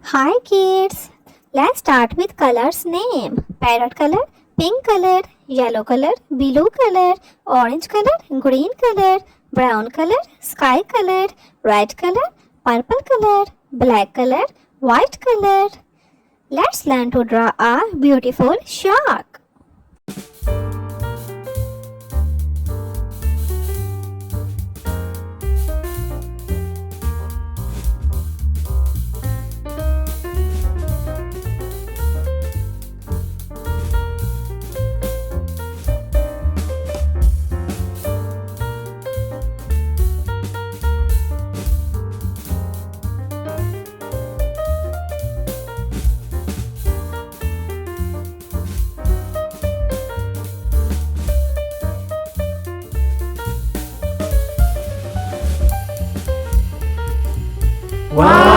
Hi kids, let's start with colors name. Parrot color, pink color, yellow color, blue color, orange color, green color, brown color, sky color, red color, purple color, black color, white color. Let's learn to draw a beautiful shark. Wow!